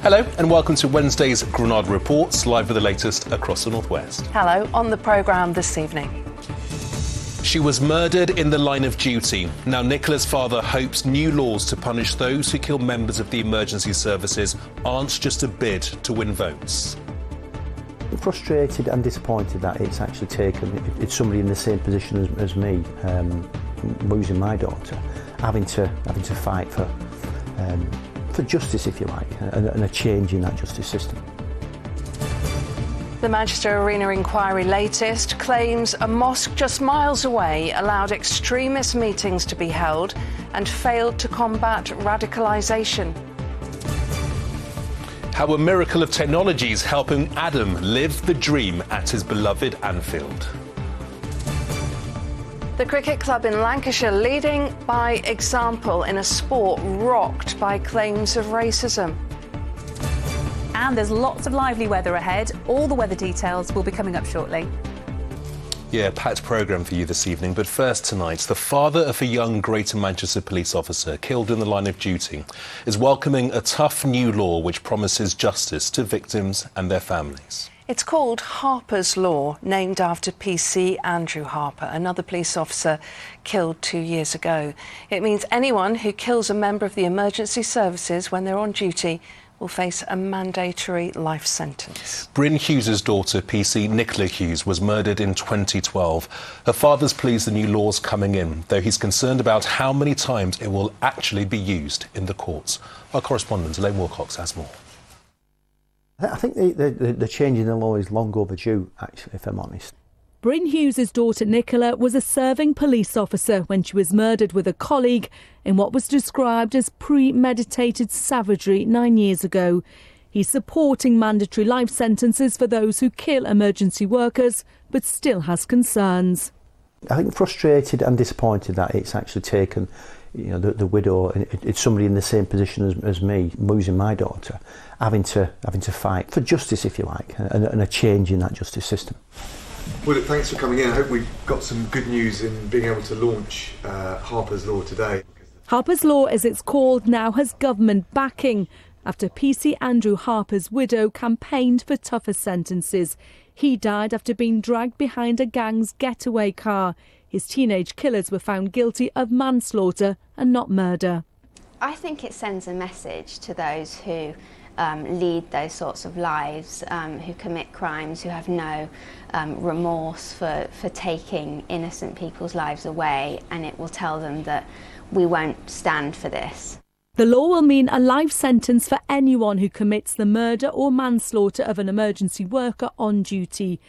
Hello and welcome to Wednesday's Granada Reports, live with the latest across the northwest. Hello, on the programme this evening. She was murdered in the line of duty. Now Nicola's father hopes new laws to punish those who kill members of the emergency services aren't just a bid to win votes. I'm frustrated and disappointed that it's actually taken, it's somebody in the same position as me, losing my daughter, having to fight for justice, if you like, and a change in that justice system. The Manchester Arena inquiry latest claims a mosque just miles away allowed extremist meetings to be held and failed to combat radicalisation. How a miracle of technology is helping Adam live the dream at his beloved Anfield. The cricket club in Lancashire leading by example in a sport rocked by claims of racism. And there's lots of lively weather ahead. All the weather details will be coming up shortly. Yeah, packed programme for you this evening. But first tonight, the father of a young Greater Manchester police officer killed in the line of duty is welcoming a tough new law which promises justice to victims and their families. It's called Harpers Law, named after PC Andrew Harper, another police officer killed 2 years ago. It means anyone who kills a member of the emergency services when they're on duty will face a mandatory life sentence. Bryn Hughes' daughter, PC Nicola Hughes, was murdered in 2012. Her father's pleased the new law's coming in, though he's concerned about how many times it will actually be used in the courts. Our correspondent, Elaine Wilcox, has more. I think the change in the law is long overdue, actually, if I'm honest. Bryn Hughes' daughter Nicola was a serving police officer when she was murdered with a colleague in what was described as premeditated savagery 9 years ago. He's supporting mandatory life sentences for those who kill emergency workers, but still has concerns. I think frustrated and disappointed that it's actually taken, the widow, it's somebody in the same position as me, losing my daughter, having to fight for justice, if you like, and a change in that justice system. Well, thanks for coming in. I hope we've got some good news in being able to launch Harpers Law today. Harpers Law, as it's called now, has government backing after PC Andrew Harper's widow campaigned for tougher sentences. He died after being dragged behind a gang's getaway car. His teenage killers were found guilty of manslaughter and not murder. I think it sends a message to those who lead those sorts of lives, who commit crimes, who have no remorse for taking innocent people's lives away, and it will tell them that we won't stand for this. The law will mean a life sentence for anyone who commits the murder or manslaughter of an emergency worker on duty.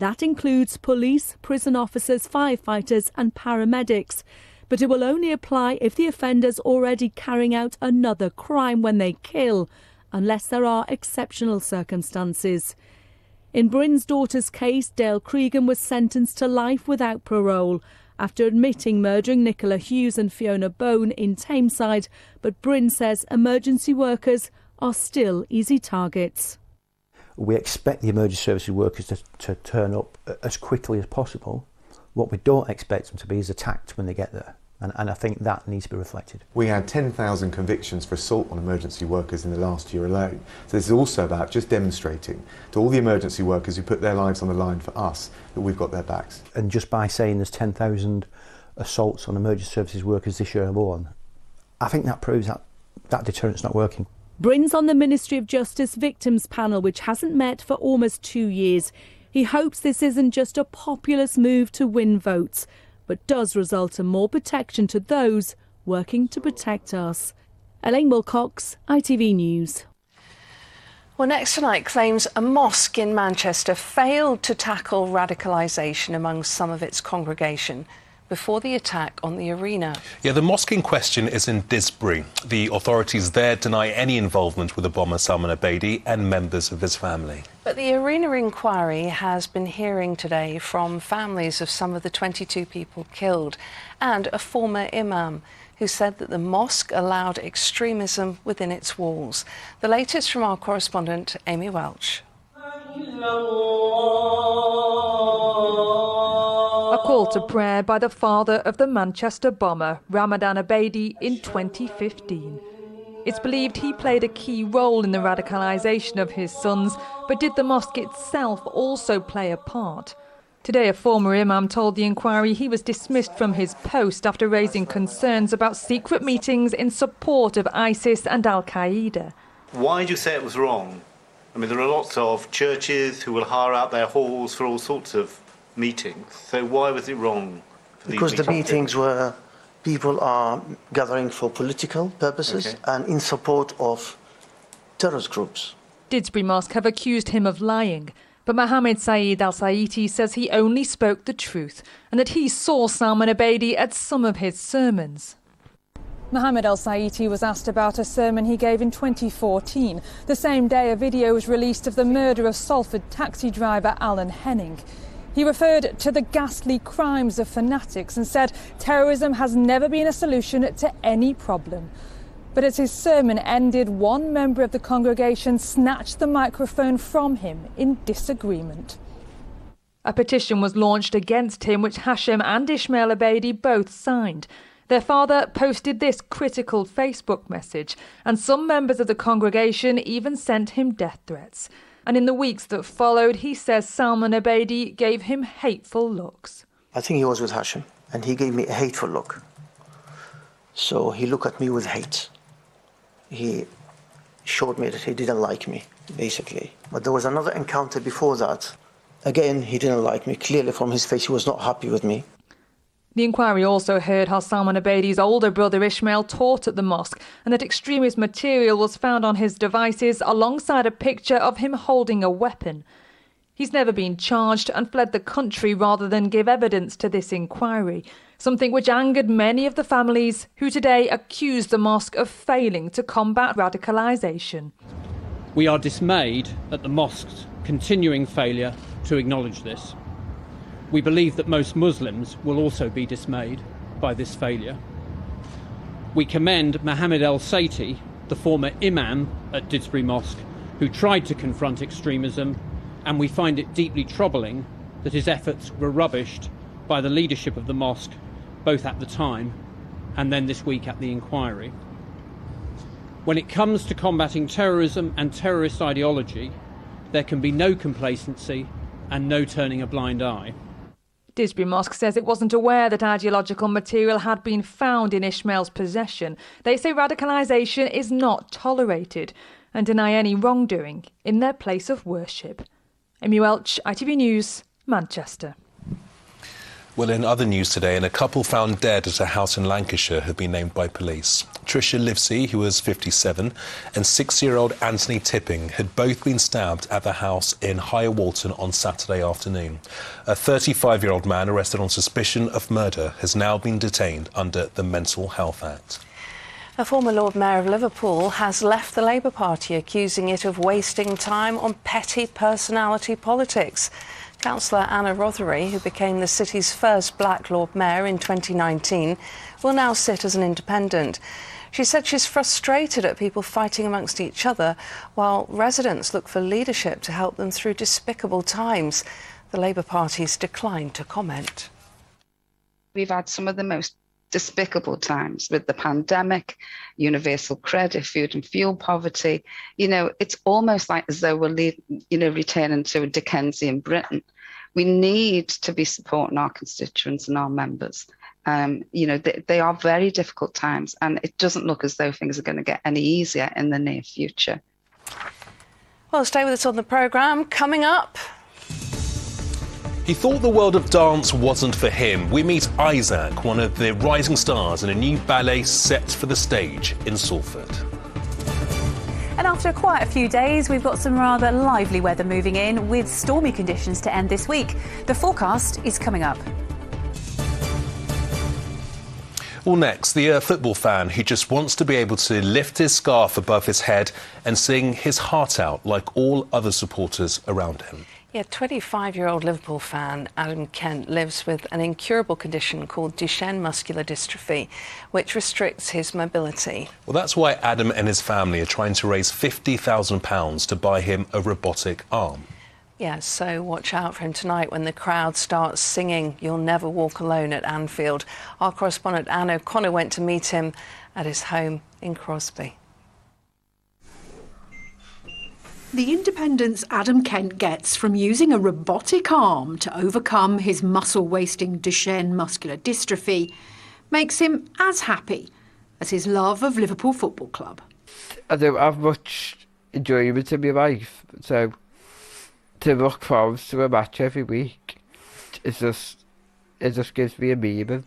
That includes police, prison officers, firefighters and paramedics. But it will only apply if the offender's already carrying out another crime when they kill, unless there are exceptional circumstances. In Bryn's daughter's case, Dale Cregan was sentenced to life without parole after admitting murdering Nicola Hughes and Fiona Bone in Tameside, but Bryn says emergency workers are still easy targets. We expect the emergency services workers to turn up as quickly as possible. What we don't expect them to be is attacked when they get there. And I think that needs to be reflected. We had 10,000 convictions for assault on emergency workers in the last year alone. So this is also about just demonstrating to all the emergency workers who put their lives on the line for us that we've got their backs. And just by saying there's 10,000 assaults on emergency services workers this year alone, I think that proves that deterrent's not working. Bryn's on the Ministry of Justice Victims Panel, which hasn't met for almost 2 years. He hopes this isn't just a populist move to win votes, but does result in more protection to those working to protect us. Elaine Wilcox, ITV News. Well, next tonight claims a mosque in Manchester failed to tackle radicalisation among some of its congregation before the attack on the arena. Yeah, the mosque in question is in Disbury. The authorities there deny any involvement with the bomber Salman Abedi and members of his family. But the arena inquiry has been hearing today from families of some of the 22 people killed and a former imam who said that the mosque allowed extremism within its walls. The latest from our correspondent, Amy Welch. A call to prayer by the father of the Manchester bomber, Ramadan Abedi, in 2015. It's believed he played a key role in the radicalisation of his sons, but did the mosque itself also play a part? Today, a former imam told the inquiry he was dismissed from his post after raising concerns about secret meetings in support of ISIS and Al-Qaeda. Why do you say it was wrong? I mean, there are lots of churches who will hire out their halls for all sorts of meetings. So why was it wrong? Because the meetings were people are gathering for political purposes and in support of terrorist groups. Didsbury Mosque have accused him of lying, but Mohammed Saeed al-Saiti says he only spoke the truth and that he saw Salman Abedi at some of his sermons. Mohammed al-Saiti was asked about a sermon he gave in 2014. The same day, a video was released of the murder of Salford taxi driver Alan Henning. He referred to the ghastly crimes of fanatics and said terrorism has never been a solution to any problem. But as his sermon ended, one member of the congregation snatched the microphone from him in disagreement. A petition was launched against him, which Hashem and Ismail Abedi both signed. Their father posted this critical Facebook message, and some members of the congregation even sent him death threats. And in the weeks that followed, he says Salman Abedi gave him hateful looks. I think he was with Hashem, and he gave me a hateful look. So he looked at me with hate. He showed me that he didn't like me, basically. But there was another encounter before that. Again, he didn't like me. Clearly from his face, he was not happy with me. The inquiry also heard how Salman Abedi's older brother Ismail taught at the mosque and that extremist material was found on his devices alongside a picture of him holding a weapon. He's never been charged and fled the country rather than give evidence to this inquiry, something which angered many of the families who today accuse the mosque of failing to combat radicalisation. We are dismayed at the mosque's continuing failure to acknowledge this. We believe that most Muslims will also be dismayed by this failure. We commend Mohammed al-Saiti, the former imam at Didsbury Mosque, who tried to confront extremism, and we find it deeply troubling that his efforts were rubbished by the leadership of the mosque, both at the time and then this week at the inquiry. When it comes to combating terrorism and terrorist ideology, there can be no complacency and no turning a blind eye. Didsbury Mosque says it wasn't aware that ideological material had been found in Ismail's possession. They say radicalisation is not tolerated and deny any wrongdoing in their place of worship. Amy Welch, ITV News, Manchester. Well, in other news today, a couple found dead at a house in Lancashire have been named by police. Tricia Livesey, who was 57, and 6-year-old Anthony Tipping had both been stabbed at the house in Higher Walton on Saturday afternoon. A 35-year-old man arrested on suspicion of murder has now been detained under the Mental Health Act. A former Lord Mayor of Liverpool has left the Labour Party, accusing it of wasting time on petty personality politics. Councillor Anna Rothery, who became the city's first black Lord Mayor in 2019, will now sit as an independent. She said she's frustrated at people fighting amongst each other, while residents look for leadership to help them through despicable times. The Labour Party's declined to comment. We've had some of the most despicable times with the pandemic, universal credit, food and fuel poverty. You know, it's almost like as though we're returning to a Dickensian Britain. We need to be supporting our constituents and our members. They are very difficult times, and it doesn't look as though things are going to get any easier in the near future. Well, stay with us on the programme. Coming up. He thought the world of dance wasn't for him. We meet Isaac, one of the rising stars in a new ballet set for the stage in Salford. And after quite a few days, we've got some rather lively weather moving in, with stormy conditions to end this week. The forecast is coming up. Well, next, the football fan who just wants to be able to lift his scarf above his head and sing his heart out like all other supporters around him. Yeah, 25-year-old Liverpool fan Adam Kent lives with an incurable condition called Duchenne muscular dystrophy, which restricts his mobility. Well, that's why Adam and his family are trying to raise £50,000 to buy him a robotic arm. Yeah, so watch out for him tonight when the crowd starts singing "You'll Never Walk Alone" at Anfield. Our correspondent Anne O'Connor went to meet him at his home in Crosby. The independence Adam Kent gets from using a robotic arm to overcome his muscle-wasting Duchenne muscular dystrophy makes him as happy as his love of Liverpool Football Club. I don't have much enjoyment in my life, so to look forward to a match every week, it just gives me a meaning.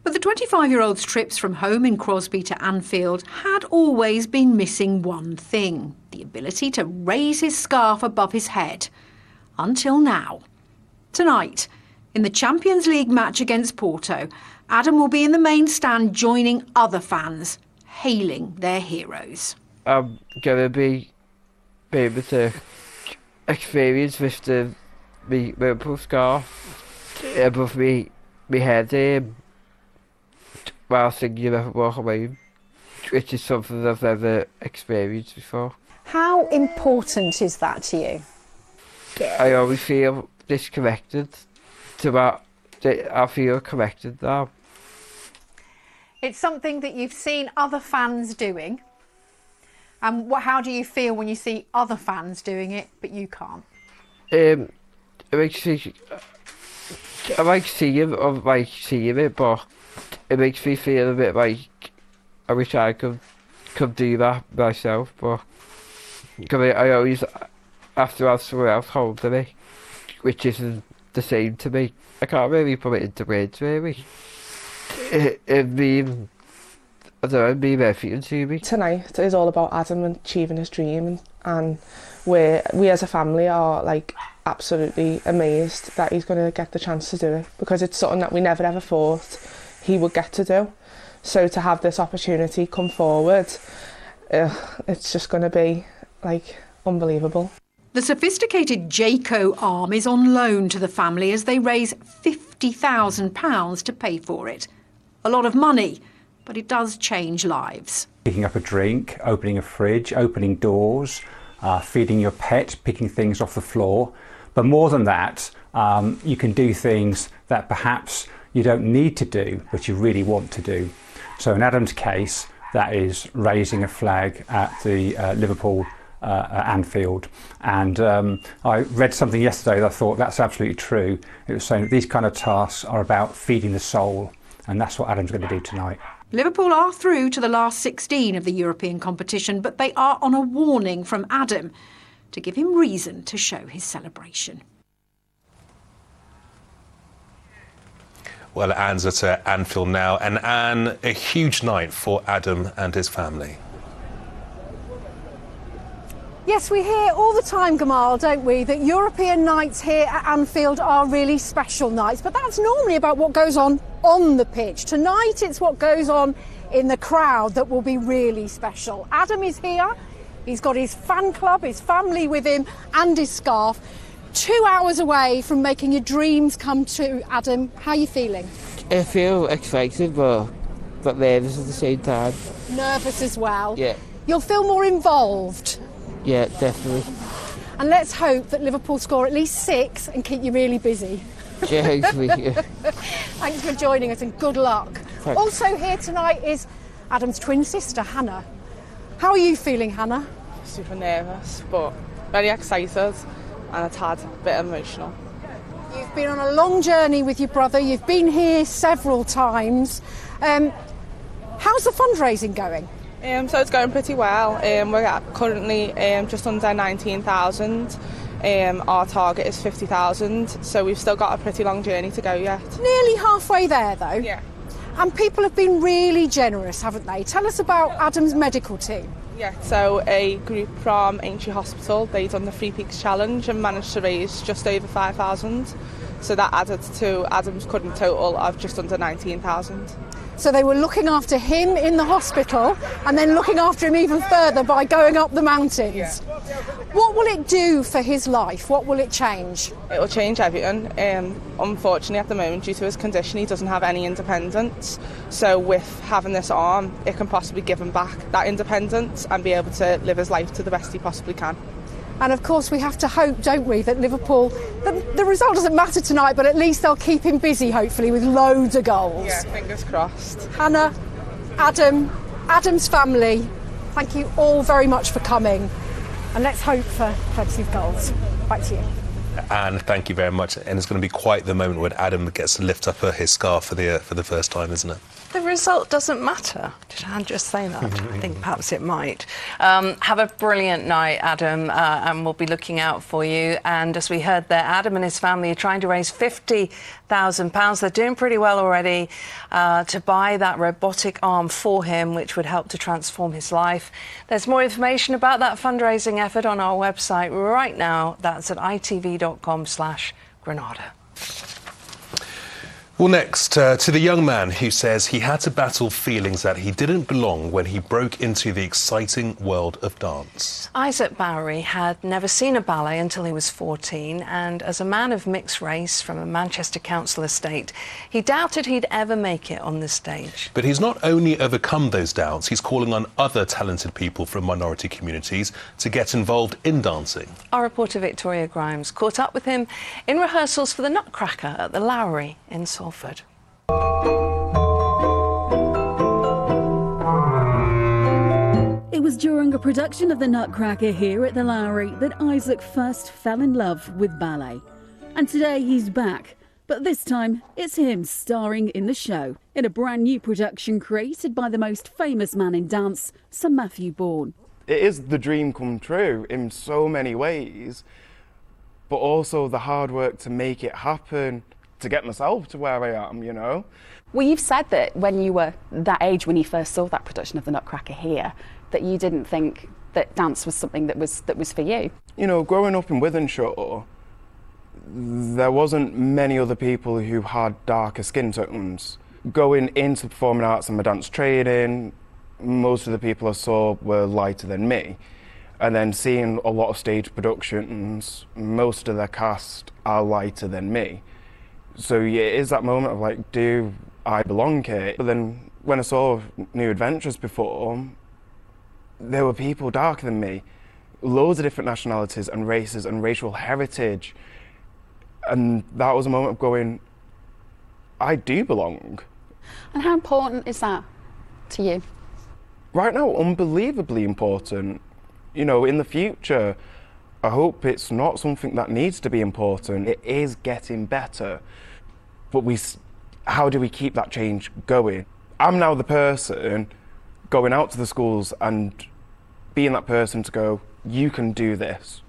But the 25-year-old's trips from home in Crosby to Anfield had always been missing one thing: the ability to raise his scarf above his head. Until now. Tonight, in the Champions League match against Porto, Adam will be in the main stand joining other fans, hailing their heroes. I'm going to be able to experience with the Liverpool scarf above me head while singing a walk away, which is something I've never experienced before. How important is that to you? I always feel disconnected to that. I feel connected now. It's something that you've seen other fans doing. And how do you feel when you see other fans doing it, but you can't? It makes me, I like seeing it, but it makes me feel a bit like I wish I could do that myself, but I always have to have someone else holding me, which isn't the same to me. I can't really put it into words, really. It means everything to me. Tonight is all about Adam achieving his dream, and we as a family are like absolutely amazed that he's going to get the chance to do it, because it's something that we never ever thought he would get to do. So to have this opportunity come forward, it's just going to be like unbelievable. The sophisticated Jayco arm is on loan to the family as they raise £50,000 to pay for it. A lot of money, but it does change lives. Picking up a drink, opening a fridge, opening doors, feeding your pet, picking things off the floor. But more than that, you can do things that perhaps you don't need to do, but you really want to do. So in Adam's case, that is raising a flag at the Liverpool Anfield. And I read something yesterday that I thought that's absolutely true. It was saying that these kind of tasks are about feeding the soul, and that's what Adam's going to do tonight. Liverpool are through to the last 16 of the European competition, but they are on a warning from Adam to give him reason to show his celebration. Well, Anne's at Anfield now, and Anne, a huge night for Adam and his family. Yes, we hear all the time, Gamal, don't we, that European nights here at Anfield are really special nights, but that's normally about what goes on the pitch. Tonight, it's what goes on in the crowd that will be really special. Adam is here. He's got his fan club, his family with him, and his scarf. 2 hours away from making your dreams come true. Adam, how are you feeling? I feel excited, but nervous at the same time. Nervous as well? Yeah. You'll feel more involved? Yeah, definitely. And let's hope that Liverpool score at least 6 and keep you really busy. Yeah, hopefully. Yeah. Thanks for joining us and good luck. Thanks. Also here tonight is Adam's twin sister, Hannah. How are you feeling, Hannah? Super nervous, but very excited, and a tad bit emotional. You've been on a long journey with your brother. You've been here several times. How's the fundraising going? So it's going pretty well. We're currently just under 19,000. Our target is 50,000, so we've still got a pretty long journey to go yet. Nearly halfway there, though. Yeah. And people have been really generous, haven't they? Tell us about Adam's medical team. Yeah, so a group from Aintree Hospital, they done the Three Peaks Challenge and managed to raise just over 5,000. So that added to Adam's current total of just under 19,000. So they were looking after him in the hospital and then looking after him even further by going up the mountains. Yeah. What will it do for his life? What will it change? It will change everything. Unfortunately, at the moment, due to his condition, he doesn't have any independence. So with having this arm, it can possibly give him back that independence and be able to live his life to the best he possibly can. And of course we have to hope, don't we, that Liverpool, the result doesn't matter tonight, but at least they'll keep him busy, hopefully, with loads of goals. Yeah, fingers crossed. Hannah, Adam, Adam's family, thank you all very much for coming. and let's hope for plenty of goals. Back to you. And thank you very much. And it's going to be quite the moment when Adam gets to lift up his scarf for the first time, isn't it? The result doesn't matter. Did I just say that? I think perhaps it might. Have a brilliant night, Adam, and we'll be looking out for you. And as we heard there, Adam and his family are trying to raise £50,000. They're doing pretty well already to buy that robotic arm for him, which would help to transform his life. There's more information about that fundraising effort on our website right now. That's at itv.com/Granada. Well, next, to the young man who says he had to battle feelings that he didn't belong when he broke into the exciting world of dance. Isaac Bowery had never seen a ballet until he was 14, and as a man of mixed race from a Manchester council estate, he doubted he'd ever make it on the stage. But he's not only overcome those doubts, he's calling on other talented people from minority communities to get involved in dancing. Our reporter Victoria Grimes caught up with him in rehearsals for the Nutcracker at the Lowry in Salford. It was during a production of the Nutcracker here at the Lowry that Isaac first fell in love with ballet. And today he's back, but this time it's him starring in the show, in a brand new production created by the most famous man in dance, Sir Matthew Bourne. It is the dream come true in so many ways, but also the hard work to make it happen, to get myself to where I am, you know. Well, you've said that when you were that age, when you first saw that production of the Nutcracker here, that you didn't think that dance was something that was for you. You know, growing up in Wythenshawe, there wasn't many other people who had darker skin tones. Going into performing arts and my dance training, most of the people I saw were lighter than me. And then seeing a lot of stage productions, most of their cast are lighter than me. So yeah, it is that moment of like, do I belong here? But then when I saw New Adventures perform, there were people darker than me, loads of different nationalities and races and racial heritage. And that was a moment of going, I do belong. And how important is that to you? Right now, unbelievably important. You know, in the future, I hope it's not something that needs to be important. It is getting better. But how do we keep that change going? I'm now the person going out to the schools and being that person to go, you can do this.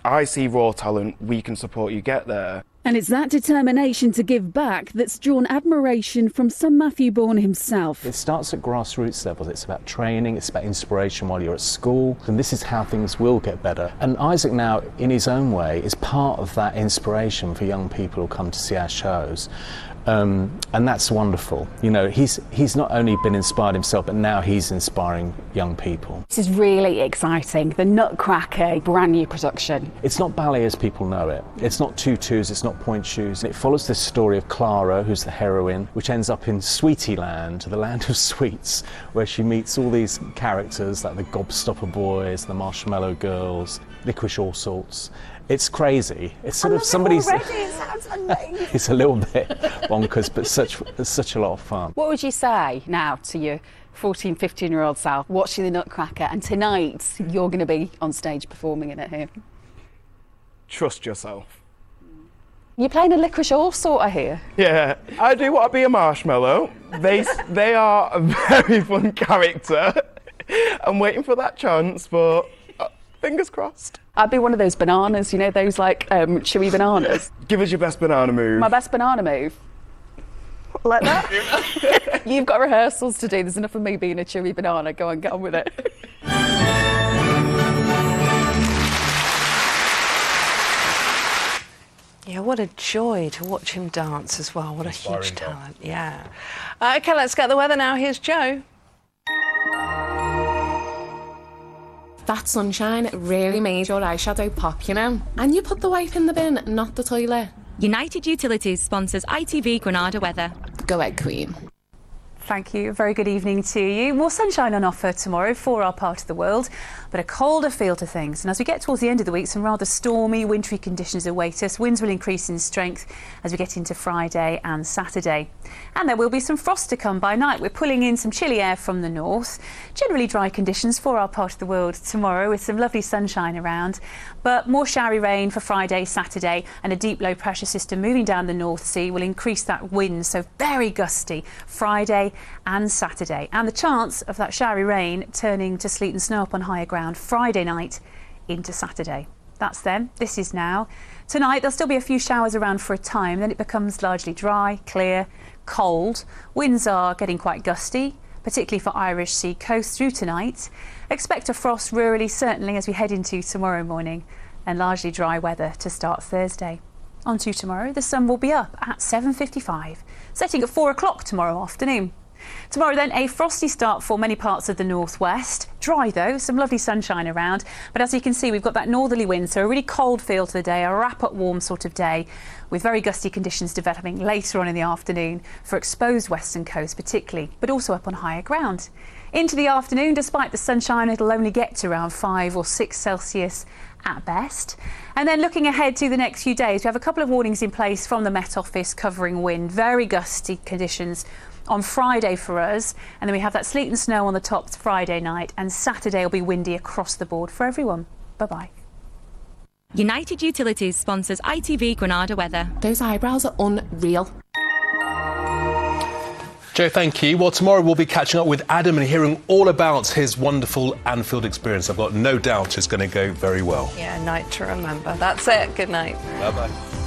I see raw talent, we can support you get there. And it's that determination to give back that's drawn admiration from Sir Matthew Bourne himself. It starts at grassroots level. It's about training, it's about inspiration while you're at school, and this is how things will get better. And Isaac now, in his own way, is part of that inspiration for young people who come to see our shows. And that's wonderful. You know, he's not only been inspired himself, but now he's inspiring young people. This is really exciting. The Nutcracker, brand new production. It's not ballet as people know it. It's not tutus, it's not point shoes. It follows this story of Clara, who's the heroine, which ends up in Sweetie Land, the land of sweets, where she meets all these characters like the Gobstopper Boys, the Marshmallow Girls, Licorice All Sorts. It's crazy. It's sort of somebody's. It sounds amazing. It's a little bit bonkers, but such a lot of fun. What would you say now to your 14, 15-year-old self watching the Nutcracker, and tonight you're going to be on stage performing in it here? Trust yourself. You're playing a Licorice All Sorter here. Yeah, I do want to be a marshmallow. They are a very fun character. I'm waiting for that chance, but fingers crossed. I'd be one of those bananas, you know, those like chewy bananas. Give us your best banana move. My best banana move? Like that? You've got rehearsals to do. There's enough of me being a chewy banana. Go on, get on with it. Yeah, what a joy to watch him dance as well. What a huge talent. Yeah. OK, let's get the weather now. Here's Joe. That sunshine really made your eyeshadow pop, you know. And you put the wipe in the bin, not the toilet. United Utilities sponsors ITV Granada weather. Go ahead, Queen. Thank you. A very good evening to you. More sunshine on offer tomorrow for our part of the world, but a colder feel to things. And as we get towards the end of the week, some rather stormy, wintry conditions await us. Winds will increase in strength as we get into Friday and Saturday. And there will be some frost to come by night. We're pulling in some chilly air from the north. Generally dry conditions for our part of the world tomorrow with some lovely sunshine around. But more showery rain for Friday, Saturday, and a deep low pressure system moving down the North Sea will increase that wind. So very gusty Friday and Saturday, and the chance of that showery rain turning to sleet and snow up on higher ground Friday night into Saturday. That's then. This is now. Tonight there'll still be a few showers around for a time, then it becomes largely dry, clear, cold. Winds are getting quite gusty, particularly for Irish Sea coast through tonight. Expect a frost rurally, certainly as we head into tomorrow morning, and largely dry weather to start Thursday. On to tomorrow, the sun will be up at 7:55, setting at 4 o'clock tomorrow afternoon. Tomorrow then, a frosty start for many parts of the northwest. Dry though, some lovely sunshine around. But as you can see, we've got that northerly wind, so a really cold feel to the day, a wrap-up warm sort of day, with very gusty conditions developing later on in the afternoon for exposed western coast particularly, but also up on higher ground. Into the afternoon, despite the sunshine, it'll only get to around 5 or 6 Celsius at best. And then looking ahead to the next few days, we have a couple of warnings in place from the Met Office covering wind, very gusty conditions on Friday for us, and then we have that sleet and snow on the tops Friday night, and Saturday will be windy across the board for everyone. Bye-bye. United Utilities sponsors ITV Granada weather. Those eyebrows are unreal. Joe, thank you. Well, tomorrow we'll be catching up with Adam and hearing all about his wonderful Anfield experience. I've got no doubt it's going to go very well. Yeah, night to remember. That's it. Good night. Bye-bye.